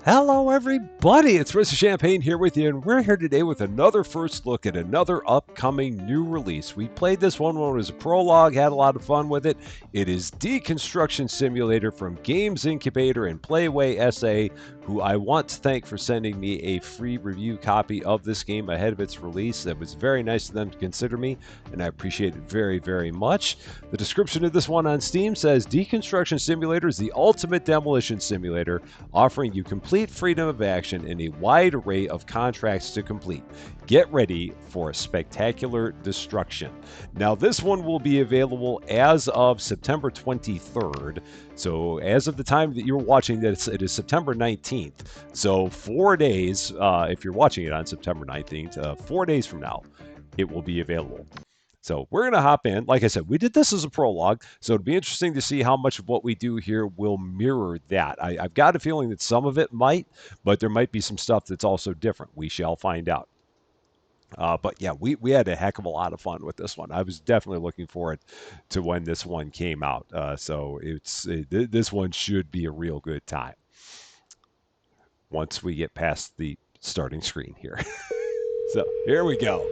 Hello, everybody. It's Mr. Champaign here with you, and we're here today with another first look at another upcoming new release. We played this one when it was a prologue, had a lot of fun with it. It is Deconstruction Simulator from Games Incubator and PlayWay SA, who I want to thank for sending me a free review copy of this game ahead of its release. That was very nice of them to consider me, and I appreciate it very, very much. The description of this one on Steam says Deconstruction Simulator is the ultimate demolition simulator, offering you complete freedom of action and a wide array of contracts to complete. Get ready for a spectacular destruction. Now, this one will be available as of September 23rd. So, as of the time that you're watching this, it is September 19th. So, 4 days, if you're watching it on September 19th, 4 days from now, it will be available. So we're going to hop in. Like I said, we did this as a prologue, so it'd be interesting to see how much of what we do here will mirror that. I've got a feeling that some of it might, but there might be some stuff that's also different. We shall find out. But yeah, we had a heck of a lot of fun with this one. I was definitely looking forward to when this one came out. So this one should be a real good time once we get past the starting screen here. So here we go.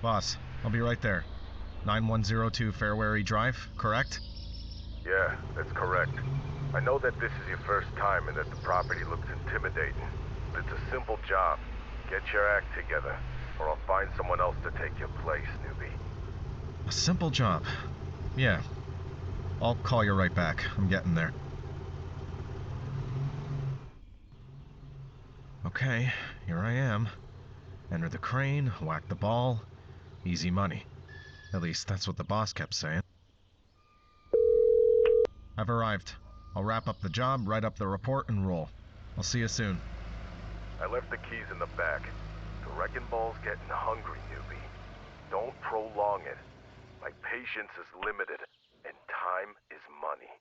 Boss, I'll be right there. 9102 Fairway Drive, correct? Yeah, that's correct. I know that this is your first time and that the property looks intimidating. But it's a simple job. Get your act together, or I'll find someone else to take your place, newbie. A simple job. Yeah. I'll call you right back. I'm getting there. Okay, here I am. Enter the crane, whack the ball. Easy money. At least that's what the boss kept saying. I've arrived. I'll wrap up the job, write up the report, and roll. I'll see you soon. I left the keys in the back. The wrecking ball's getting hungry, newbie. Don't prolong it. My patience is limited, and time is money.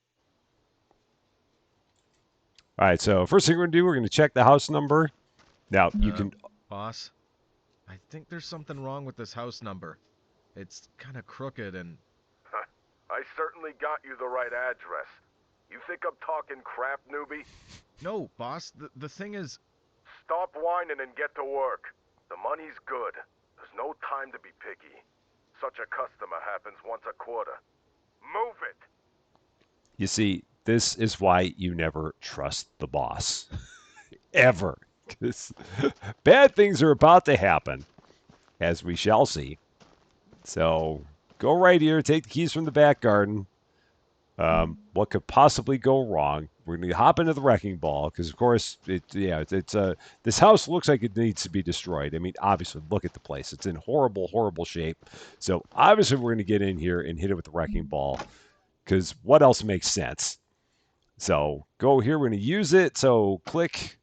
All right, so first thing we're going to do, we're going to check the house number. Now, you can... Boss, I think there's something wrong with this house number. It's kind of crooked and... I certainly got you the right address. You think I'm talking crap, newbie? No, boss, the thing is... Stop whining and get to work. The money's good. There's no time to be picky. Such a customer happens once a quarter. Move it! You see, this is why you never trust the boss. Ever. Because bad things are about to happen, as we shall see. So, go right here, take the keys from the back garden. What could possibly go wrong? We're going to hop into the wrecking ball, because, of course, this house looks like it needs to be destroyed. I mean, obviously, look at the place. It's in horrible, horrible shape. So, obviously, we're going to get in here and hit it with the wrecking ball, because what else makes sense? So, go here. We're going to use it. So, click.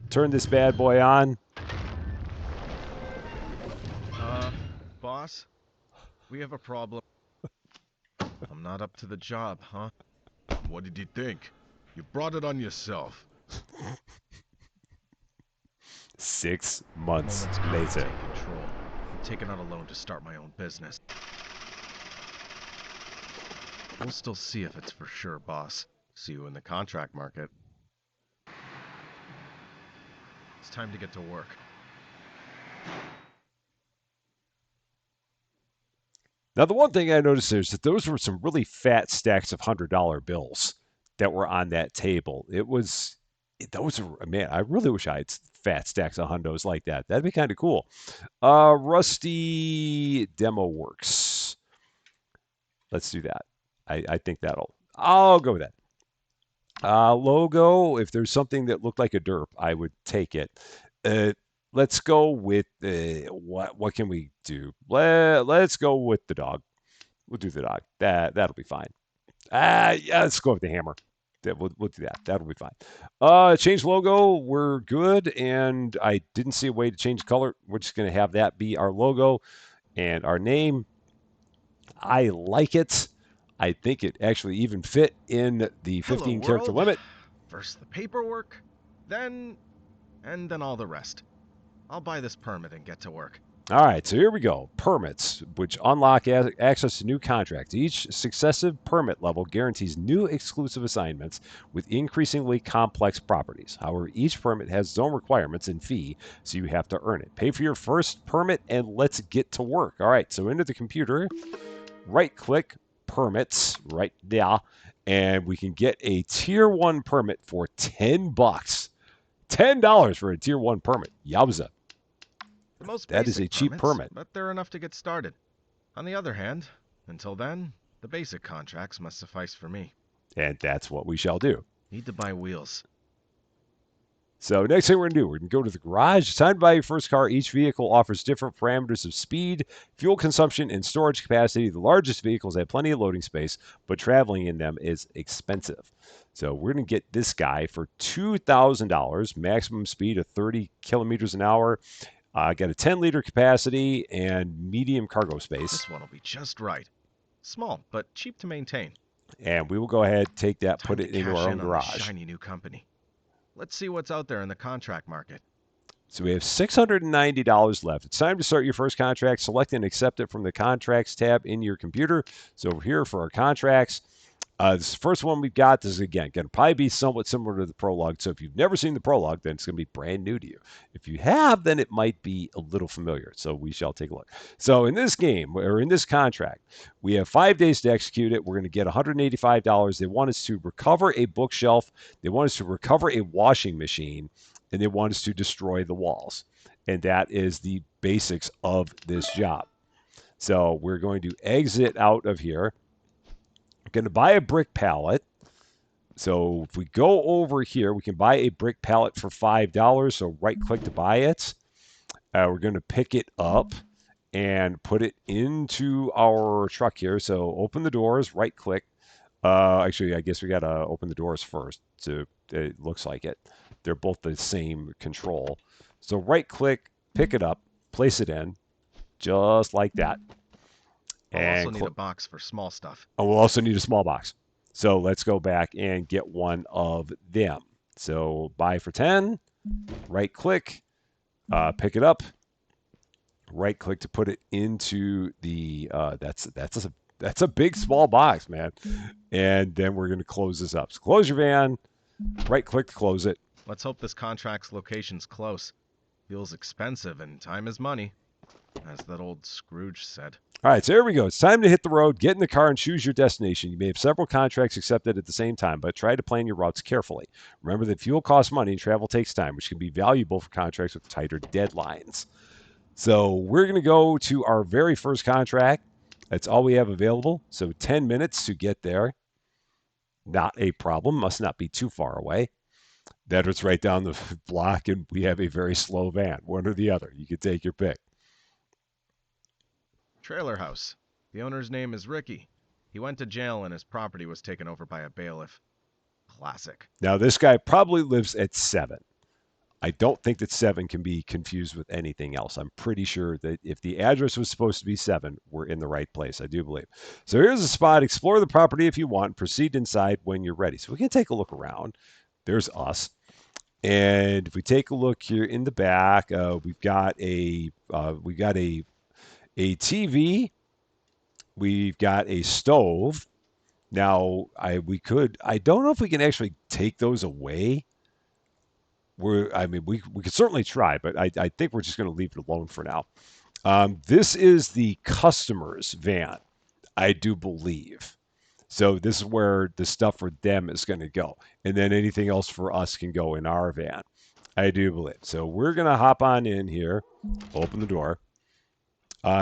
Turn this bad boy on. Boss? We have a problem. I'm not up to the job, huh? What did you think? You brought it on yourself. 6 months Moment's come to later. take control. I'm taking out a loan to start my own business. We'll still see if it's for sure, boss. See you in the contract market. It's time to get to work. Now, the one thing I noticed is that those were some really fat stacks of $100 bills that were on that table. Man, I really wish I had fat stacks of hundos like that. That'd be kind of cool. Rusty Demo Works. Let's do that. I think I'll go with that. Logo, if there's something that looked like a derp, I would take it. Let's go with what can we do? Let's go with the dog. We'll do the dog. That'll be fine. Yeah, let's go with the hammer. We'll do that. That'll be fine. Change logo. We're good. And I didn't see a way to change color. We're just going to have that be our logo and our name. I like it. I think it actually even fit in the 15 character limit. First the paperwork, and then all the rest. I'll buy this permit and get to work. All right, so here we go. Permits, which unlock access to new contracts. Each successive permit level guarantees new exclusive assignments with increasingly complex properties. However, each permit has its own requirements and fee, so you have to earn it. Pay for your first permit and let's get to work. All right, so into the computer, right-click, permits, right there, and we can get a Tier 1 permit for $10. $10 for a Tier 1 permit. Yowza. The most That is basic a cheap permits, permit. but they're enough to get started. On the other hand, until then, the basic contracts must suffice for me. And that's what we shall do. Need to buy wheels. So next thing we're going to do, we're going to go to the garage. It's time to buy your first car. Each vehicle offers different parameters of speed, fuel consumption, and storage capacity. The largest vehicles have plenty of loading space, but traveling in them is expensive. So we're going to get this guy for $2,000, maximum speed of 30 kilometers an hour. Got a 10-liter capacity and medium cargo space. This one will be just right. Small, but cheap to maintain. And we will go ahead, take that, Time put it to into cash our in own on this garage. shiny new company. Let's see what's out there in the contract market. So we have $690 left. It's time to start your first contract. Select and accept it from the Contracts tab in your computer. So here for our contracts. This first one we've got, this is, again, going to probably be somewhat similar to the Prologue. So if you've never seen the Prologue, then it's going to be brand new to you. If you have, then it might be a little familiar. So we shall take a look. So in this game, or in this contract, we have 5 days to execute it. We're going to get $185. They want us to recover a bookshelf. They want us to recover a washing machine. And they want us to destroy the walls. And that is the basics of this job. So we're going to exit out of here. Going to buy a brick pallet. So if we go over here, we can buy a brick pallet for $5. So right click to buy it. We're going to pick it up and put it into our truck here. So open the doors, right click. Actually, I guess we got to open the doors first. So it looks like it. They're both the same control. So right click, pick it up, place it in, just like that. I'll also need a box for small stuff. Oh, we'll also need a small box. So let's go back and get one of them. So buy for 10, right click, pick it up, right click to put it into the, that's a big small box, man. And then we're going to close this up. So close your van, right click to close it. Let's hope this contract's location's close. Feels expensive and time is money, as that old Scrooge said. All right, so here we go. It's time to hit the road, get in the car, and choose your destination. You may have several contracts accepted at the same time, but try to plan your routes carefully. Remember that fuel costs money and travel takes time, which can be valuable for contracts with tighter deadlines. So we're going to go to our very first contract. That's all we have available. So 10 minutes to get there. Not a problem. Must not be too far away. That it's right down the block, and we have a very slow van. One or the other. You can take your pick. Trailer house. The owner's name is Ricky. He went to jail and his property was taken over by a bailiff. Classic. Now, this guy probably lives at 7. I don't think that 7 can be confused with anything else. I'm pretty sure that if the address was supposed to be 7, we're in the right place. I do believe. So here's a spot. Explore the property if you want. Proceed inside when you're ready. So we can take a look around. There's us. And if we take a look here in the back, we've got a TV. We've got a stove. Now, I don't know if we can actually take those away. We could certainly try, but I think we're just going to leave it alone for now. This is the customer's van, I do believe. So this is where the stuff for them is going to go. And then anything else for us can go in our van, I do believe. So we're going to hop on in here, open the door.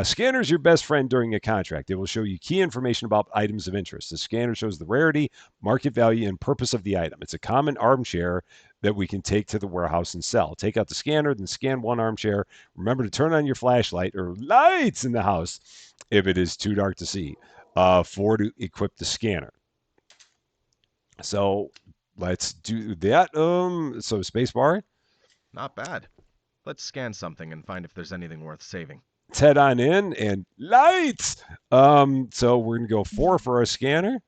Scanner is your best friend during a contract. It will show you key information about items of interest. The scanner shows the rarity, market value, and purpose of the item. It's a common armchair that we can take to the warehouse and sell. Take out the scanner, then scan one armchair. Remember to turn on your flashlight or lights in the house if it is too dark to see, to equip the scanner. So let's do that. So spacebar. Not bad. Let's scan something and find if there's anything worth saving. Let's head on in and lights. So we're going to go 4 for our scanner.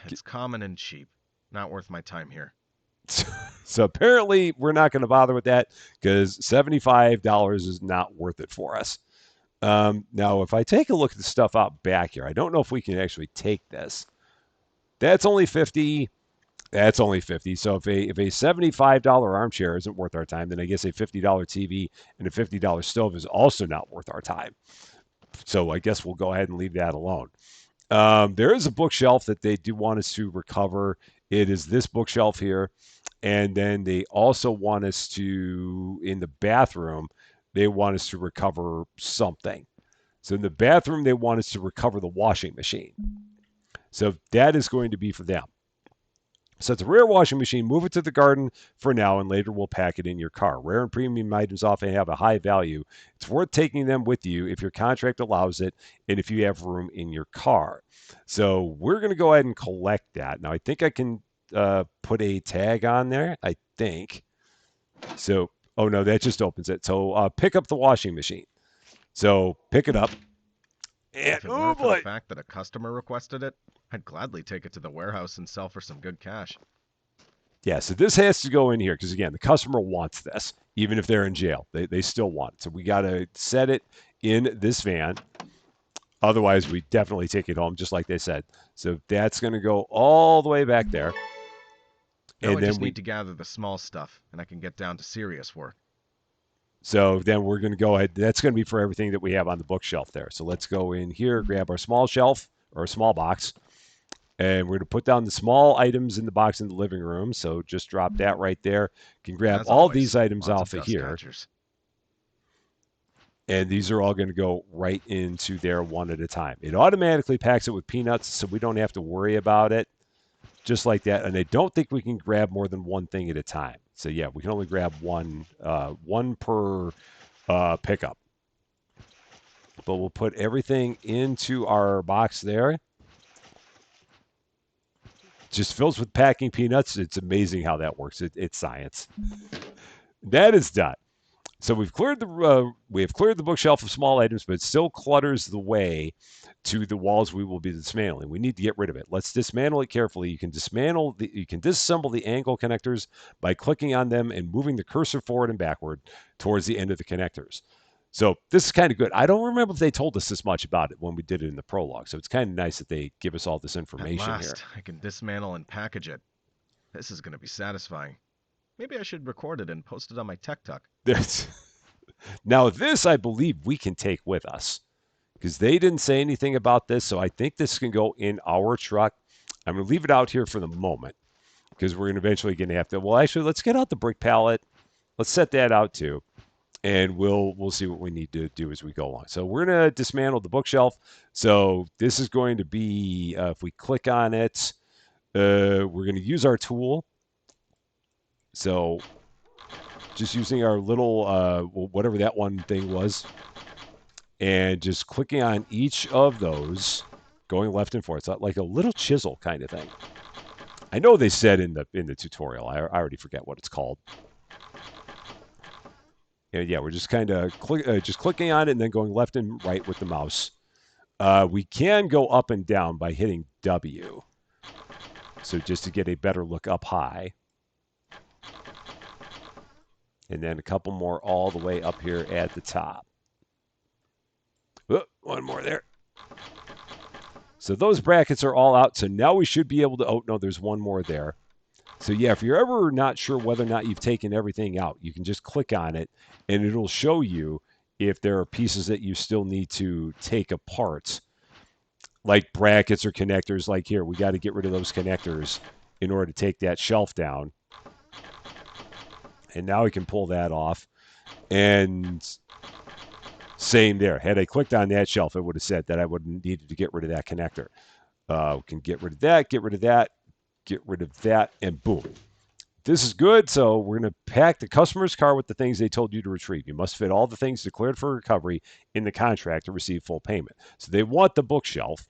It's common and cheap. Not worth my time here. So apparently we're not going to bother with that because $75 is not worth it for us. Now, if I take a look at the stuff out back here, I don't know if we can actually take this. That's only 50. That's only 50. So if a $75 armchair isn't worth our time, then I guess a $50 TV and a $50 stove is also not worth our time. So I guess we'll go ahead and leave that alone. There is a bookshelf that they do want us to recover. It is this bookshelf here. And then they also want us to, in the bathroom, they want us to recover something. So in the bathroom, they want us to recover the washing machine. So that is going to be for them. So it's a rare washing machine. Move it to the garden for now, and later we'll pack it in your car. Rare and premium items often have a high value. It's worth taking them with you if your contract allows it and if you have room in your car. So we're going to go ahead and collect that. Now, I think I can put a tag on there, I think. So, oh no, that just opens it. So pick up the washing machine. So pick it up. And, If it weren't for the fact that a customer requested it, I'd gladly take it to the warehouse and sell for some good cash. Yeah, so this has to go in here because, again, the customer wants this. Even if they're in jail, they still want it. So we got to set it in this van. Otherwise, we definitely take it home, just like they said. So that's going to go all the way back there. Now And I then just need to gather the small stuff, and I can get down to serious work. So then we're going to go ahead. That's going to be for everything that we have on the bookshelf there. So let's go in here, grab our small shelf or a small box. And we're going to put down the small items in the box in the living room. So just drop that right there. You can grab all these items off of here. And these are all going to go right into there one at a time. It automatically packs it with peanuts, so we don't have to worry about it. Just like that. And I don't think we can grab more than one thing at a time. So yeah, we can only grab one per pickup. But we'll put everything into our box there. Just fills with packing peanuts. It's amazing how that works. It's science. That is done. So we've cleared the bookshelf of small items, but it still clutters the way to the walls we will be dismantling. We need to get rid of it. Let's dismantle it carefully. You can disassemble the angle connectors by clicking on them and moving the cursor forward and backward towards the end of the connectors. So this is kind of good. I don't remember if they told us this much about it when we did it in the prologue. So it's kind of nice that they give us all this information At last, here. I can dismantle and package it. This is going to be satisfying. Maybe I should record it and post it on my Tech-Tuck. Now this, I believe, we can take with us because they didn't say anything about this. So I think this can go in our truck. I'm going to leave it out here for the moment because we're eventually going to have to. Well, actually, let's get out the brick pallet. Let's set that out too. And we'll see what we need to do as we go along. So we're going to dismantle the bookshelf. So this is going to be, if we click on it, we're going to use our tool. So just using our little, whatever that one thing was, and just clicking on each of those, going left and forth. It's like a little chisel kind of thing. I know they said in the tutorial. I already forget what it's called. And yeah, we're just kind of clicking on it and then going left and right with the mouse. We can go up and down by hitting W. So just to get a better look up high. And then a couple more all the way up here at the top. Oh, one more there. So those brackets are all out. So now we should be able to, oh no, there's one more there. So yeah, if you're ever not sure whether or not you've taken everything out, you can just click on it and it'll show you if there are pieces that you still need to take apart, like brackets or connectors. Like here, we got to get rid of those connectors in order to take that shelf down. And now we can pull that off. And same there. Had I clicked on that shelf, it would have said that I would have needed to get rid of that connector. We can get rid of that, get rid of that, get rid of that, and boom. This is good. So we're going to pack the customer's car with the things they told you to retrieve. You must fit all the things declared for recovery in the contract to receive full payment. So they want the bookshelf.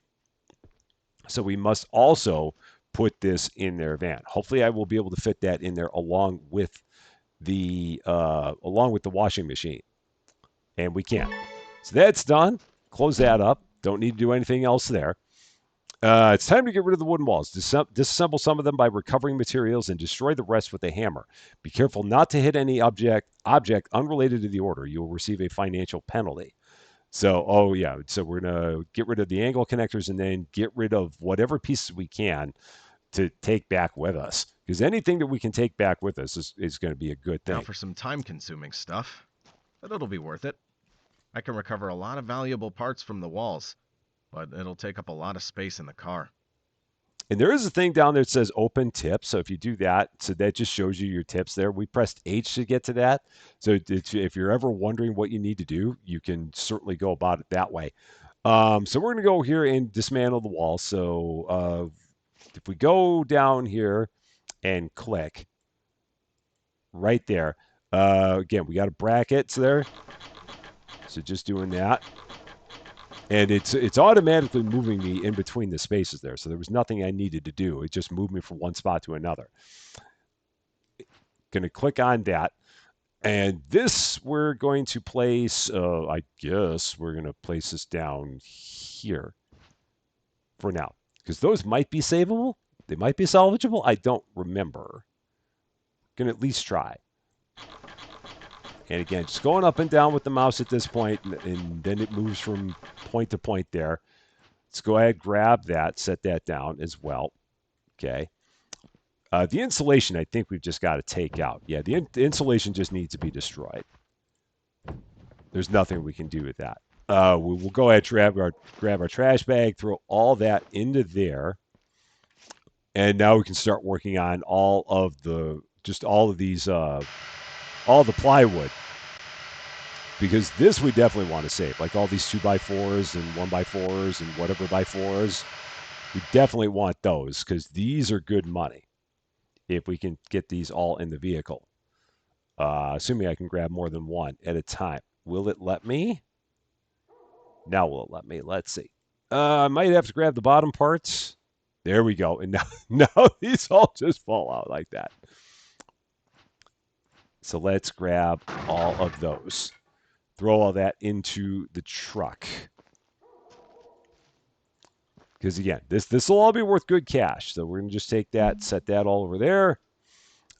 So we must also put this in their van. Hopefully I will be able to fit that in there along with the washing machine. And we can. So that's done. Close that up. Don't need to do anything else there. It's time to get rid of the wooden walls. Disassemble some of them by recovering materials and destroy the rest with a hammer. Be careful not to hit any object unrelated to the order. You will receive a financial penalty. So, oh yeah, so we're gonna get rid of the angle connectors and then get rid of whatever pieces we can to take back with us. Because anything that we can take back with us is going to be a good thing. Now for some time-consuming stuff, but it'll be worth it. I can recover a lot of valuable parts from the walls, but it'll take up a lot of space in the car. And there is a thing down there that says open tips. So if you do that, so that just shows you your tips there. We pressed H to get to that. So if you're ever wondering what you need to do, you can certainly go about it that way. So we're going to go here and dismantle the wall. So if we go down here and click right there, again, we got a brackets there. So just doing that. And it's automatically moving me in between the spaces there. So there was nothing I needed to do. It just moved me from one spot to another. Going to click on that. And this we're going to place, I guess we're going to place this down here for now. Because those might be savable. They might be salvageable. I don't remember. Going to at least try. And again, just going up and down with the mouse at this point, and then it moves from point to point there. Let's go ahead, grab that, set that down as well. Okay. The insulation, I think we've just got to take out. Yeah, the insulation just needs to be destroyed. There's nothing we can do with that. We'll go ahead, grab our trash bag, throw all that into there. And now we can start working on all of these all the plywood, because this we definitely want to save, like all these 2x4s and 1x4s and whatever by 4s. We definitely want those because these are good money if we can get these all in the vehicle. Assuming I can grab more than one at a time. Will it let me? Now will it let me? Let's see. I might have to grab the bottom parts. There we go. And now these all just fall out like that. So let's grab all of those. Throw all that into the truck. Because again, this will all be worth good cash. So we're going to just take that, set that all over there.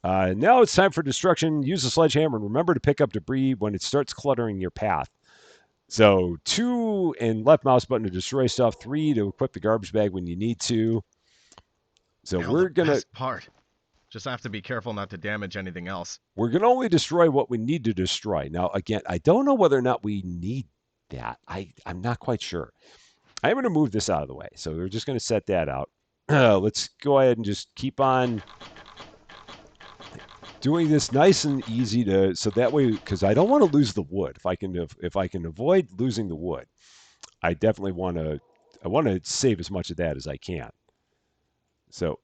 Now it's time for destruction. Use a sledgehammer and remember to pick up debris when it starts cluttering your path. So 2 and left mouse button to destroy stuff. 3 to equip the garbage bag when you need to. So Now we're going to... best part. Just have to be careful not to damage anything else. We're going to only destroy what we need to destroy. Now, again, I don't know whether or not we need that. I'm not quite sure. I'm going to move this out of the way. So we're just going to set that out. Let's go ahead and just keep on doing this nice and easy so that way, because I don't want to lose the wood. If I can avoid losing the wood, I definitely want to save as much of that as I can. So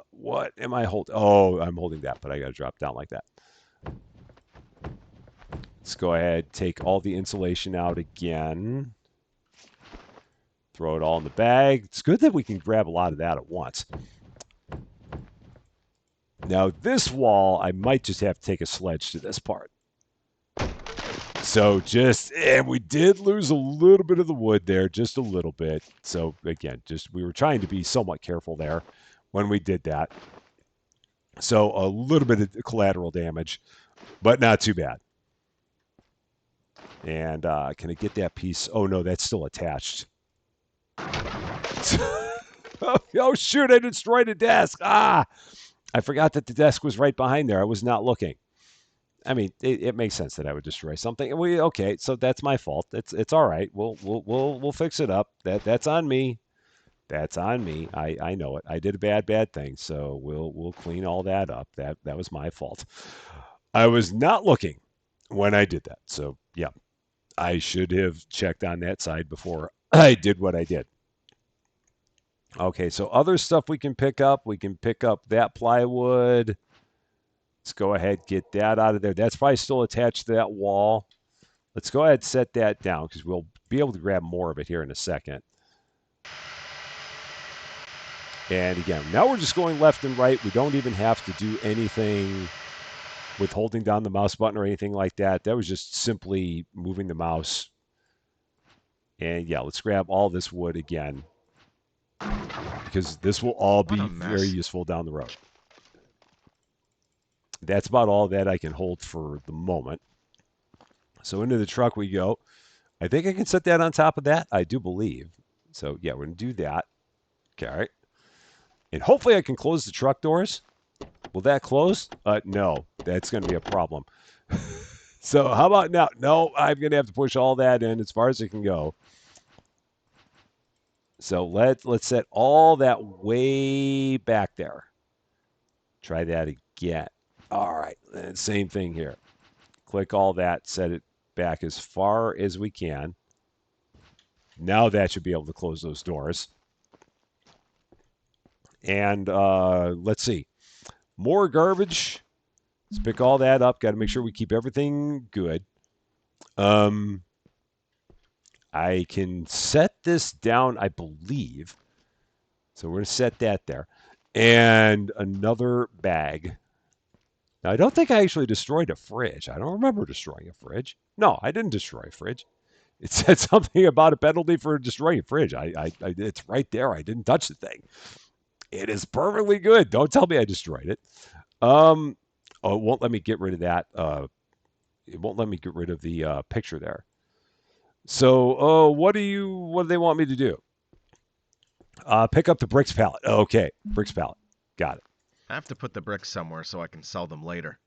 what am I holding? Oh, I'm holding that, but I got to drop down like that. Let's go ahead, take all the insulation out again. Throw it all in the bag. It's good that we can grab a lot of that at once. Now this wall, I might just have to take a sledge to this part. So and we did lose a little bit of the wood there, just a little bit. So again, we were trying to be somewhat careful there when we did that. So a little bit of collateral damage, but not too bad. And can I get that piece? Oh no, that's still attached. Oh shoot, I destroyed a desk. I forgot that the desk was right behind there. I was not looking. I mean, it makes sense that I would destroy something. Okay, so that's my fault. It's all right. We'll fix it up. That's on me. That's on me. I know it. I did a bad thing. So we'll clean all that up. That was my fault. I was not looking when I did that. So yeah, I should have checked on that side before I did what I did. Okay, so other stuff we can pick up. We can pick up that plywood. Let's go ahead, get that out of there. That's probably still attached to that wall. Let's go ahead and set that down because we'll be able to grab more of it here in a second. And again, now we're just going left and right. We don't even have to do anything with holding down the mouse button or anything like that. That was just simply moving the mouse. And yeah, let's grab all this wood again. because this will all What be a mess. very useful down the road. That's about all that I can hold for the moment. So into the truck we go. I think I can set that on top of that. I do believe. So yeah, we're going to do that. Okay, all right. And hopefully I can close the truck doors. Will that close? No, that's going to be a problem. So how about now? No, I'm going to have to push all that in as far as it can go. So let's set all that way back there. Try that again. All right, and same thing here. Click all that, set it back as far as we can. Now that should be able to close those doors. And let's see. More garbage. Let's pick all that up. Got to make sure we keep everything good. I can set this down, I believe. So we're going to set that there. And another bag. Now, I don't think I actually destroyed a fridge. I don't remember destroying a fridge. No, I didn't destroy a fridge. It said something about a penalty for destroying a fridge. It's right there. I didn't touch the thing. It is perfectly good. Don't tell me I destroyed it. Oh, it won't let me get rid of that. It won't let me get rid of the picture there. So, what do they want me to do? Pick up the bricks pallet. Okay, bricks pallet. Got it. I have to put the bricks somewhere so I can sell them later.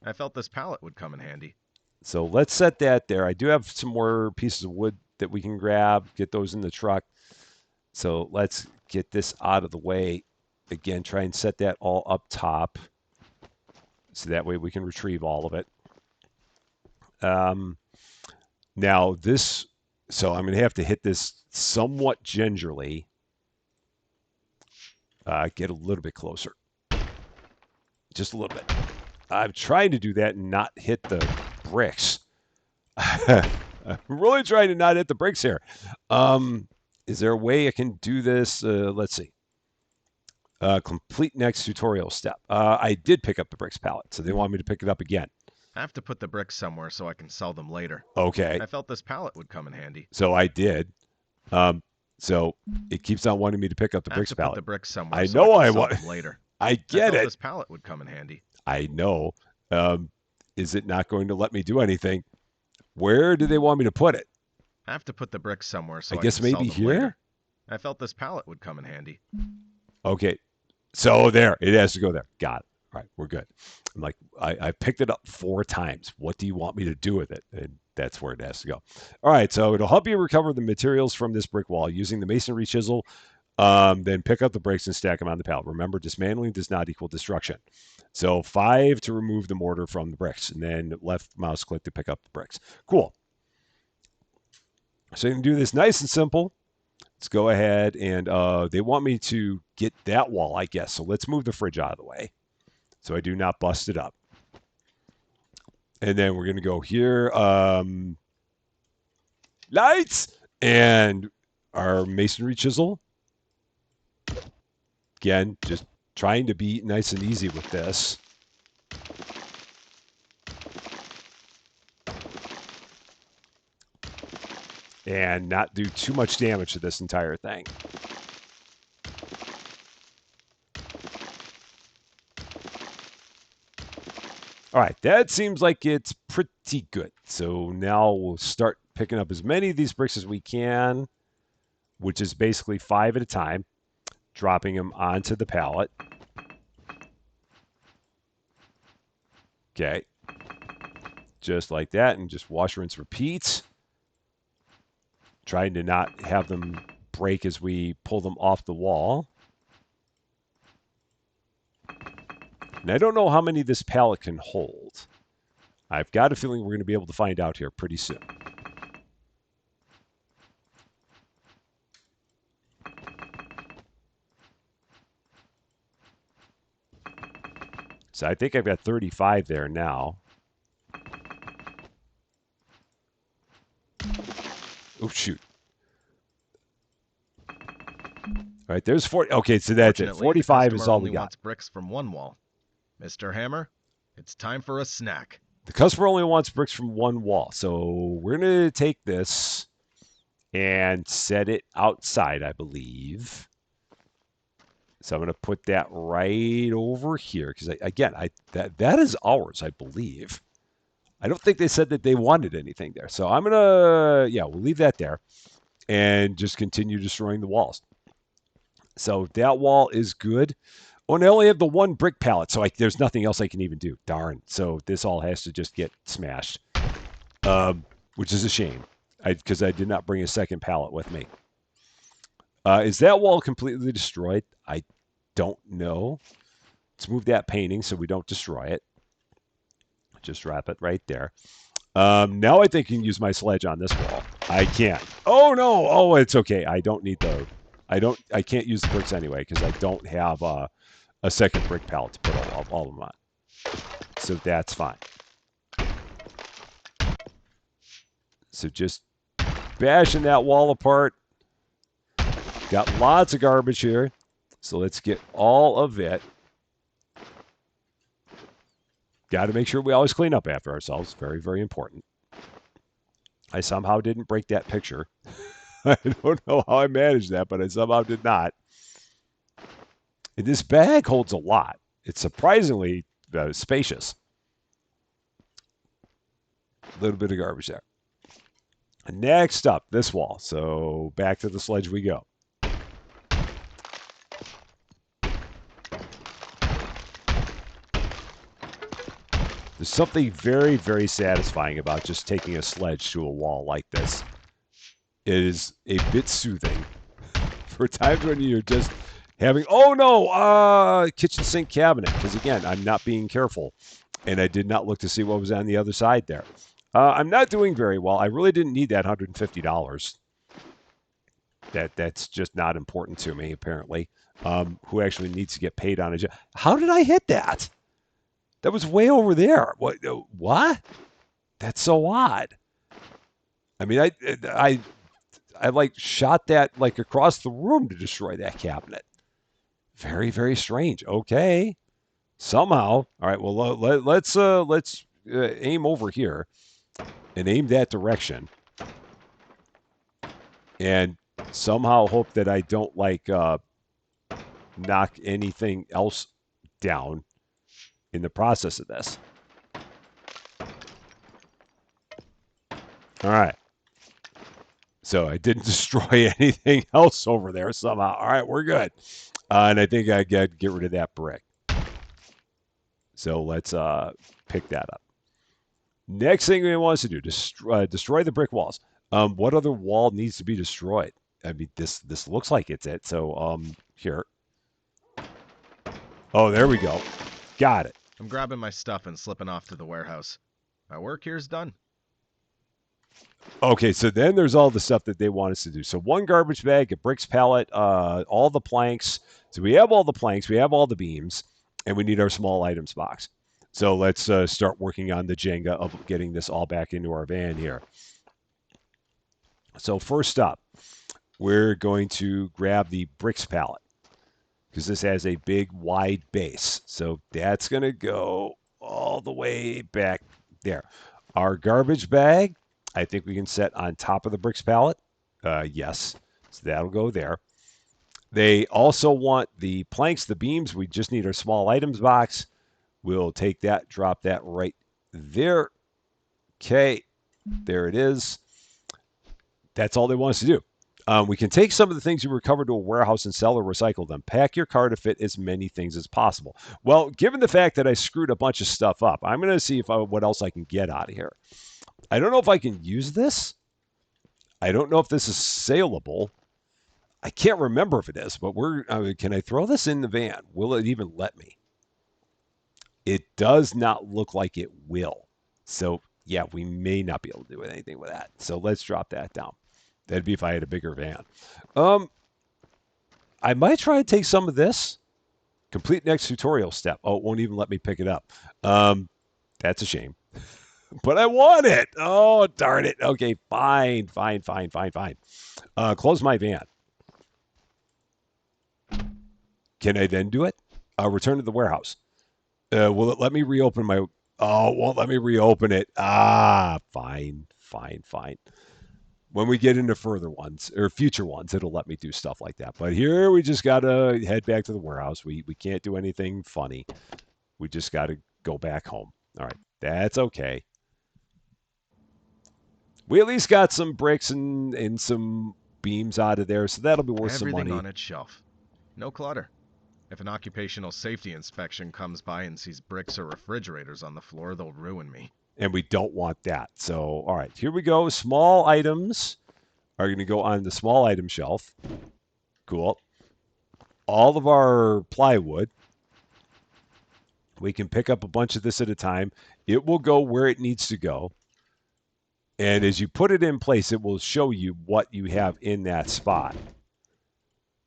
I felt this pallet would come in handy. So let's set that there. I do have some more pieces of wood that we can grab, get those in the truck. So let's get this out of the way. Again, try and set that all up top. So that way we can retrieve all of it. Now this, so I'm going to have to hit this somewhat gingerly. Get a little bit closer. Just a little bit. I'm trying to do that and not hit the bricks. I'm really trying to not hit the bricks here. Is there a way I can do this? Let's see. Complete next tutorial step. I did pick up the bricks pallet, so they want me to pick it up again. I have to put the bricks somewhere so I can sell them later. Okay. I felt this pallet would come in handy. So I did. So it keeps on wanting me to pick up the bricks I have to pallet. put the bricks somewhere I so know I I can sell want. them later. I I get felt it. this pallet would come in handy. I know. Is it not going to let me do anything? Where do they want me to put it? I have to put the bricks somewhere so I guess can sell maybe them here? later. I felt this pallet would come in handy. Okay. So there. It has to go there. Got it. All right. We're good. I'm like, I picked it up 4 times. What do you want me to do with it? And that's where it has to go. All right. So it'll help you recover the materials from this brick wall using the masonry chisel. Then pick up the bricks and stack them on the pallet. Remember, dismantling does not equal destruction. So 5 to remove the mortar from the bricks, and then left mouse click to pick up the bricks. Cool. So you can do this nice and simple. Let's go ahead and they want me to get that wall, I guess. So let's move the fridge out of the way so I do not bust it up. And then we're going to go here. Lights! And our masonry chisel. Again, just trying to be nice and easy with this. And not do too much damage to this entire thing. All right, that seems like it's pretty good. So now we'll start picking up as many of these bricks as we can, which is basically 5 at a time, dropping them onto the pallet. Okay. Just like that, and just wash, rinse, repeat. Trying to not have them break as we pull them off the wall. And I don't know how many this pallet can hold. I've got a feeling we're going to be able to find out here pretty soon. So I think I've got 35 there now. Oh, shoot. All right, there's 40. Okay, so that's it. 45 is all we got. Wants bricks from one wall. Mr. Hammer, it's time for a snack. The customer only wants bricks from one wall. So we're going to take this and set it outside, I believe. So I'm going to put that right over here because, again, that is ours, I believe. I don't think they said that they wanted anything there. So I'm going to, yeah, we'll leave that there and just continue destroying the walls. So that wall is good. Oh, and I only have the one brick pallet, so there's nothing else I can even do. Darn. So this all has to just get smashed, which is a shame because I did not bring a second pallet with me. Is that wall completely destroyed? I don't know. Let's move that painting so we don't destroy it. Just wrap it right there. Now I think I can use my sledge on this wall. I can't. Oh no! Oh, it's okay. I don't need the. I can't use the bricks anyway because I don't have a second brick pallet to put all of them on. So that's fine. So just bashing that wall apart. Got lots of garbage here. So let's get all of it. Got to make sure we always clean up after ourselves. Very, very important. I somehow didn't break that picture. I don't know how I managed that, but I somehow did not. And this bag holds a lot. It's surprisingly spacious. A little bit of garbage there. Next up, this wall. So back to the sledge we go. There's something very, very satisfying about just taking a sledge to a wall like this. It is a bit soothing for times when you're just having, oh no, kitchen sink cabinet. Because again, I'm not being careful. And I did not look to see what was on the other side there. I'm not doing very well. I really didn't need that $150. That's just not important to me, apparently. Who actually needs to get paid on it? How did I hit that? That was way over there. What? That's so odd. I mean, I like shot that like across the room to destroy that cabinet. Very, very strange. Okay. Somehow. All right. Well, let's aim over here and aim that direction, and somehow hope that I don't like knock anything else down in the process of this. All right. So I didn't destroy anything else over there somehow. All right, we're good. And I think I got to get rid of that brick. So let's pick that up. Next thing we want us to do, destroy the brick walls. What other wall needs to be destroyed? I mean, this looks like it's it. So here. Oh, there we go. Got it. I'm grabbing my stuff and slipping off to the warehouse. My work here's done. Okay, so then there's all the stuff that they want us to do. So one garbage bag, a bricks pallet, all the planks. So we have all the planks, we have all the beams, and we need our small items box. So let's start working on the Jenga of getting this all back into our van here. So first up, we're going to grab the bricks pallet because this has a big, wide base. So that's going to go all the way back there. Our garbage bag, I think we can set on top of the bricks pallet. Yes, so that'll go there. They also want the planks, the beams. We just need our small items box. We'll take that, drop that right there. Okay, there it is. That's all they want us to do. We can take some of the things you recover to a warehouse and sell or recycle them. Pack your car to fit as many things as possible. Well, given the fact that I screwed a bunch of stuff up, I'm going to see what else I can get out of here. I don't know if I can use this. I don't know if this is saleable. I can't remember if it is, but can I throw this in the van? Will it even let me? It does not look like it will. So, yeah, we may not be able to do anything with that. So let's drop that down. That'd be if I had a bigger van. I might try and take some of this. Complete next tutorial step. Oh, it won't even let me pick it up. That's a shame. But I want it. Oh, darn it. Okay, fine. Close my van. Can I then do it? Return to the warehouse. Will it let me reopen my... Oh, it won't let me reopen it. Fine. When we get into further ones or future ones, it'll let me do stuff like that. But here we just got to head back to the warehouse. We can't do anything funny. We just got to go back home. All right. That's okay. We at least got some bricks and some beams out of there, so that'll be worth some money. Everything on its shelf. No clutter. If an occupational safety inspection comes by and sees bricks or refrigerators on the floor, they'll ruin me. And we don't want that. So, all right, here we go. Small items are going to go on the small item shelf. Cool. All of our plywood, we can pick up a bunch of this at a time. It will go where it needs to go. And as you put it in place, it will show you what you have in that spot.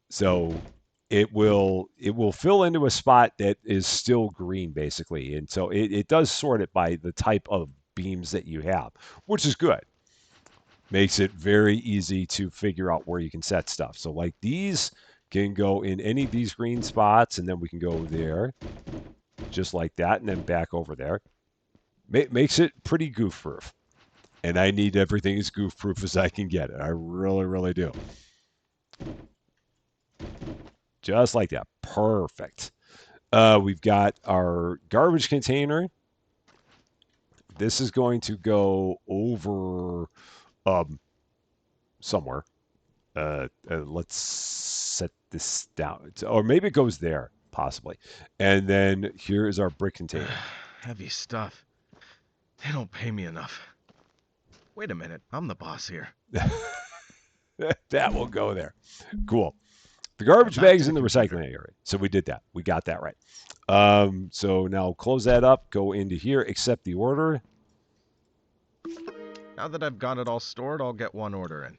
So it will fill into a spot that is still green, basically. And so it does sort it by the type of beams that you have, which is good. Makes it very easy to figure out where you can set stuff. So like these can go in any of these green spots, and then we can go there, just like that, and then back over there. Makes it pretty goof-proof. And I need everything as goof-proof as I can get it. I really, really do. Just like that. Perfect. We've got our garbage container. This is going to go over somewhere. Let's set this down. Or maybe it goes there, possibly. And then here is our brick container. Heavy stuff. They don't pay me enough. Wait a minute. I'm the boss here. That will go there. Cool. The garbage bag is in the recycling area. So we did that. We got that right. So now close that up. Go into here. Accept the order. Now that I've got it all stored, I'll get one order in.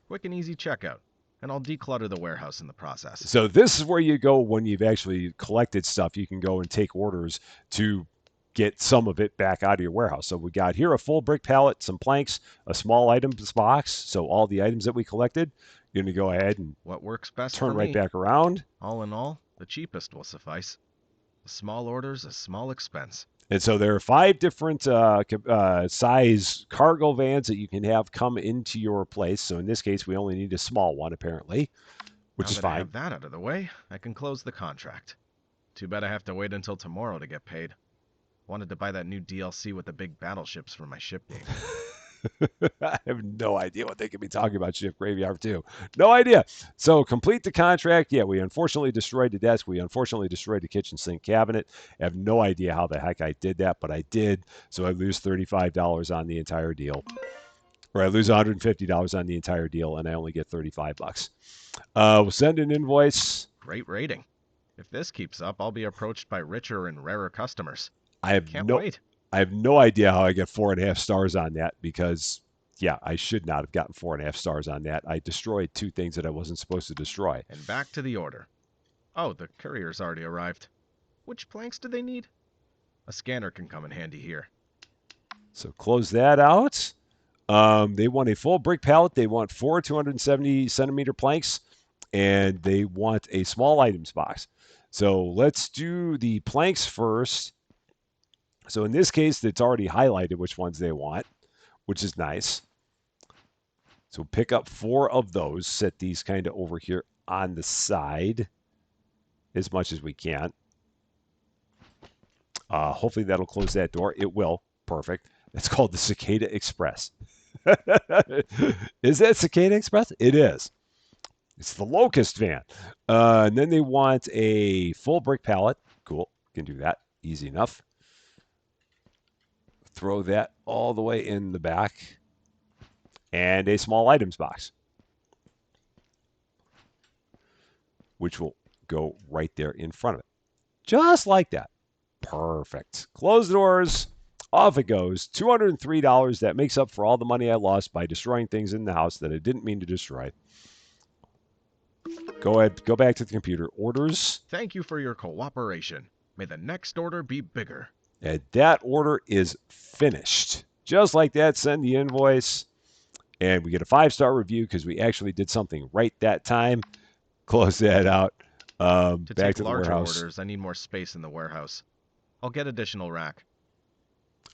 Quick and easy checkout. And I'll declutter the warehouse in the process. So this is where you go when you've actually collected stuff. You can go and take orders to get some of it back out of your warehouse. So we got here a full brick pallet, some planks, a small items box. So all the items that we collected, you're going to go ahead and what works best turn for right me. back around. All in all, the cheapest will suffice. A small order's a small expense. And so there are 5 different size cargo vans that you can have come into your place. So in this case, we only need a small one, apparently, which now is that fine. I have that out of the way, I can close the contract. Too bad I have to wait until tomorrow to get paid. Wanted to buy that new DLC with the big battleships for my ship game. I have no idea what they could be talking about Ship Graveyard 2. No idea. So complete the contract. Yeah, we unfortunately destroyed the desk. We unfortunately destroyed the kitchen sink cabinet. I have no idea how the heck I did that, but I did. So I lose $35 on the entire deal. Or I lose $150 on the entire deal, and I only get $35. We'll send an invoice. Great rating. If this keeps up, I'll be approached by richer and rarer customers. Can't wait. I have no idea how I get 4.5 stars on that because, yeah, I should not have gotten 4.5 stars on that. I destroyed 2 things that I wasn't supposed to destroy. And back to the order. Oh, the courier's already arrived. Which planks do they need? A scanner can come in handy here. So close that out. They want a full brick pallet. They want 4 270 centimeter planks, and they want a small items box. So let's do the planks first. So in this case, it's already highlighted which ones they want, which is nice. So pick up 4 of those, set these kind of over here on the side as much as we can. Hopefully that'll close that door. It will. Perfect. It's called the Cicada Express. Is that Cicada Express? It is. It's the Locust van. And then they want a full brick pallet. Cool. Can do that. Easy enough. Throw that all the way in the back. And a small items box, which will go right there in front of it. Just like that. Perfect. Close the doors. Off it goes. $203. That makes up for all the money I lost by destroying things in the house that I didn't mean to destroy. Go ahead. Go back to the computer. Orders. Thank you for your cooperation. May the next order be bigger. And that order is finished. Just like that, send the invoice. And we get a 5-star review because we actually did something right that time. Close that out. To back take to the larger warehouse. orders, I need more space in the warehouse. I'll get additional rack.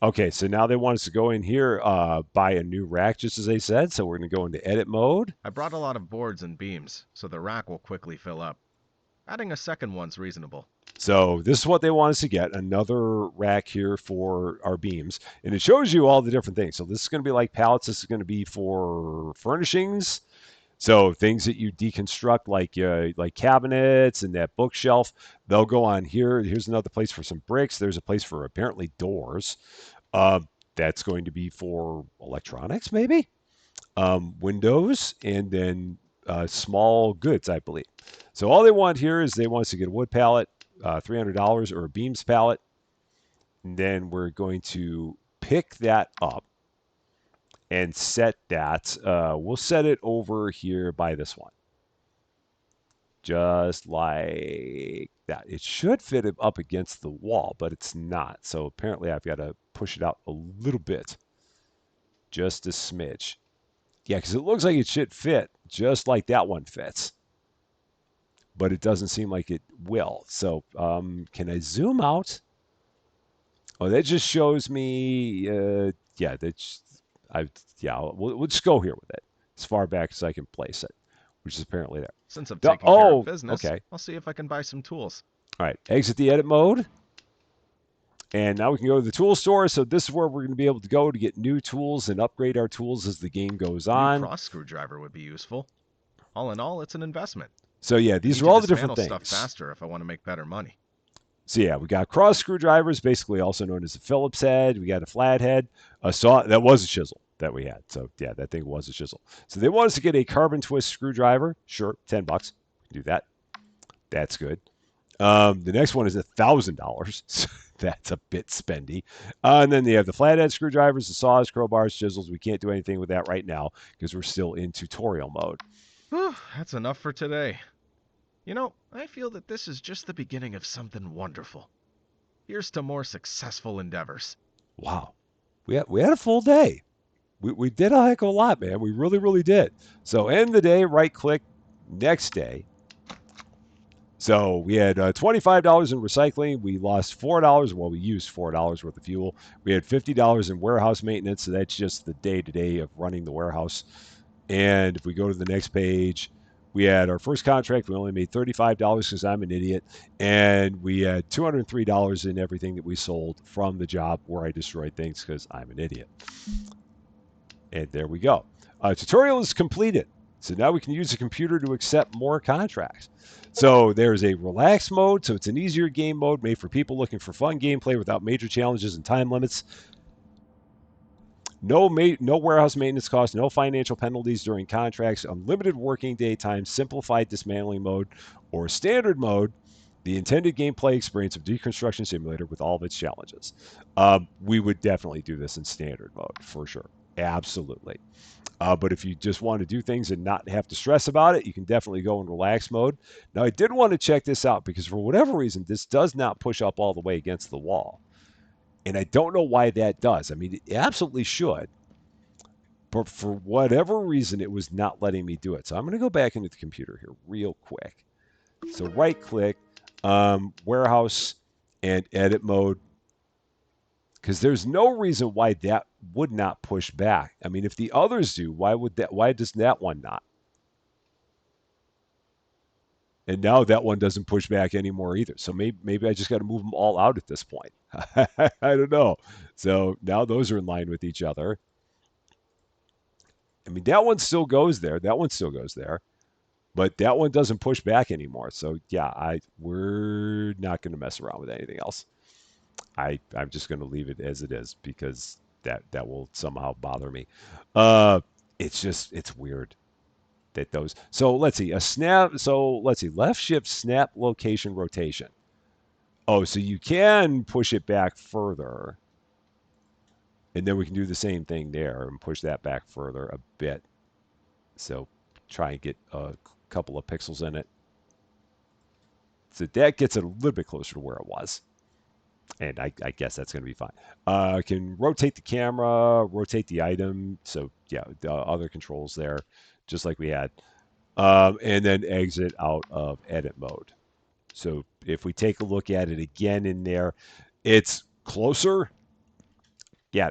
Okay, so now they want us to go in here, buy a new rack, just as they said. So we're going to go into edit mode. I brought a lot of boards and beams, so the rack will quickly fill up. Adding a second one's reasonable. So this is what they want us to get, another rack here for our beams. And it shows you all the different things. So this is going to be like pallets. This is going to be for furnishings. So things that you deconstruct, like cabinets and that bookshelf, they'll go on here. Here's another place for some bricks. There's a place for apparently doors. That's going to be for electronics, maybe, windows, and then small goods, I believe. So all they want here is they want us to get a wood pallet, $300, or a beams pallet, and then we're going to pick that up and set that. We'll set it over here by this one. Just like that. It should fit it up against the wall, but it's not. So apparently I've got to push it out a little bit. Just a smidge. Yeah, because it looks like it should fit just like that one fits. But it doesn't seem like it will. So can I zoom out? Oh, that just shows me, yeah, we'll just go here with it as far back as I can place it, which is apparently there. Since I'm taking care of business, okay. I'll see if I can buy some tools. All right, exit the edit mode. And now we can go to the tool store. So this is where we're going to be able to go to get new tools and upgrade our tools as the game goes on. A cross screwdriver would be useful. All in all, it's an investment. So yeah, these are all the different things. Stuff faster if I want to make better money. So yeah, we got cross screwdrivers, basically also known as a Phillips head. We got a flathead, a saw. That was a chisel that we had. So yeah, that thing was a chisel. So they want us to get a carbon twist screwdriver. Sure, $10. We can do that. That's good. The next one is $1,000. That's a bit spendy. And then they have the flathead screwdrivers, the saws, crowbars, chisels. We can't do anything with that right now because we're still in tutorial mode. Whew, that's enough for today. You know, I feel that this is just the beginning of something wonderful. Here's to more successful endeavors. Wow. We had a full day. We did a heck of a lot, man. We really, really did. So end the day, right click, next day. So we had $25 in recycling. We lost $4. Well, we used $4 worth of fuel. We had $50 in warehouse maintenance. So that's just the day-to-day of running the warehouse. And if we go to the next page, we had our first contract. We only made $35 because I'm an idiot. And we had $203 in everything that we sold from the job where I destroyed things because I'm an idiot. And there we go. Tutorial is completed. So now we can use the computer to accept more contracts. So there's a relax mode. So it's an easier game mode made for people looking for fun gameplay without major challenges and time limits. No warehouse maintenance costs, no financial penalties during contracts, unlimited working day time, simplified dismantling mode, or standard mode, the intended gameplay experience of Deconstruction Simulator with all of its challenges. We would definitely do this in standard mode, for sure. Absolutely. But if you just want to do things and not have to stress about it, you can definitely go in relax mode. Now, I did want to check this out because for whatever reason, this does not push up all the way against the wall. And I don't know why that does. I mean, it absolutely should. But for whatever reason, it was not letting me do it. So I'm going to go back into the computer here real quick. So right click, warehouse, and edit mode. Because there's no reason why that would not push back. I mean, if the others do, why does that one not? And now that one doesn't push back anymore either. So maybe I just got to move them all out at this point. I don't know. So now those are in line with each other. I mean, that one still goes there. That one still goes there. But that one doesn't push back anymore. So yeah, we're not going to mess around with anything else. I'm just going to leave it as it is because that will somehow bother me. It's weird. Those. So let's see, left shift snap location rotation. Oh, so you can push it back further. And then we can do the same thing there and push that back further a bit. So try and get a couple of pixels in it. So that gets it a little bit closer to where it was. And I guess that's going to be fine. Can rotate the camera, rotate the item. So yeah, the other controls there. Just like we had, and then exit out of edit mode. So if we take a look at it again in there, it's closer, Yeah,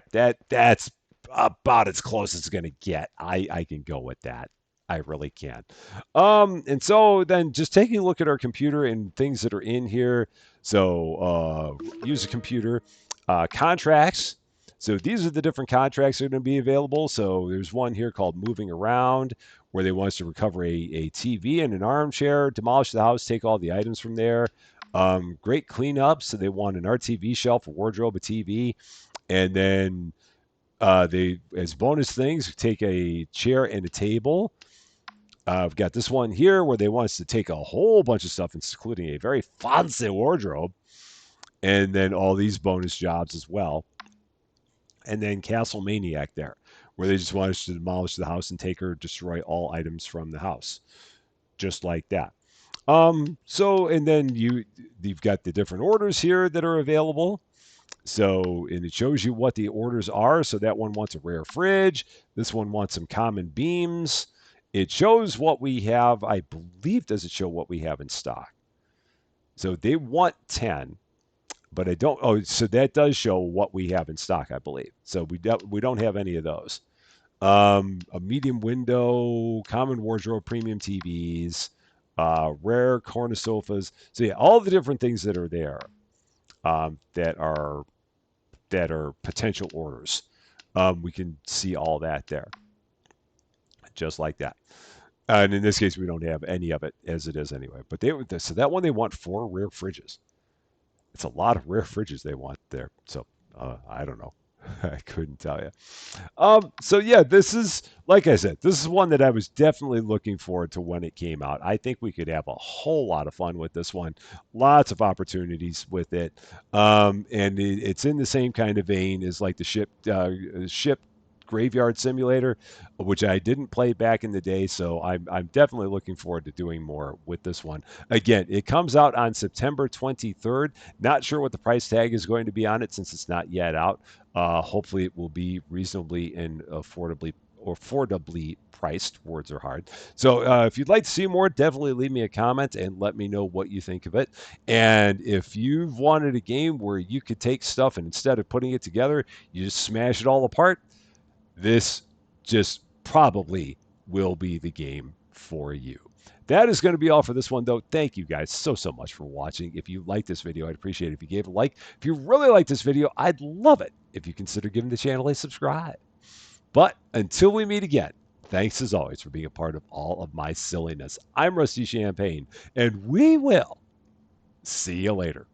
that's about as close as it's gonna get. I can go with that. I really can. And so then just taking a look at our computer and things that are in here. So use a computer, contracts. So these are the different contracts that are going to be available. So there's one here called moving around, where they want us to recover a TV and an armchair, demolish the house, take all the items from there. Great cleanup. So they want an RTV shelf, a wardrobe, a TV, and then they, as bonus things, take a chair and a table. I've got this one here where they want us to take a whole bunch of stuff, including a very fancy wardrobe, and then all these bonus jobs as well. And then Castle Maniac there, where they just want us to demolish the house and take or destroy all items from the house, just like that. So, and then you've got the different orders here that are available. So, and it shows you what the orders are. So that one wants a rare fridge. This one wants some common beams. It shows what we have. I believe, does it show what we have in stock? So they want 10, but I don't. Oh, so that does show what we have in stock, I believe. So we don't have any of those. A medium window, common wardrobe, premium TVs, rare corner sofas. So yeah, all the different things that are there, that are potential orders. We can see all that there, just like that. And in this case, we don't have any of it as it is anyway. But so that one they want 4 rare fridges. It's a lot of rare fridges they want there. So I don't know. I couldn't tell you. So yeah, this is, like I said, this is one that I was definitely looking forward to when it came out. I think we could have a whole lot of fun with this one. Lots of opportunities with it. And it's in the same kind of vein as like the ship graveyard simulator, which I didn't play back in the day. So I'm definitely looking forward to doing more with this one. Again, it comes out on September 23rd. Not sure what the price tag is going to be on it since it's not yet out. Hopefully, it will be reasonably and affordably priced. Words are hard. So, if you'd like to see more, definitely leave me a comment and let me know what you think of it. And if you've wanted a game where you could take stuff and instead of putting it together, you just smash it all apart, this just probably will be the game for you. That is going to be all for this one, though. Thank you guys so much for watching. If you liked this video, I'd appreciate it if you gave a like. If you really like this video, I'd love it if you consider giving the channel a subscribe. But until we meet again, thanks as always for being a part of all of my silliness. I'm Rusty Champagne, and we will see you later.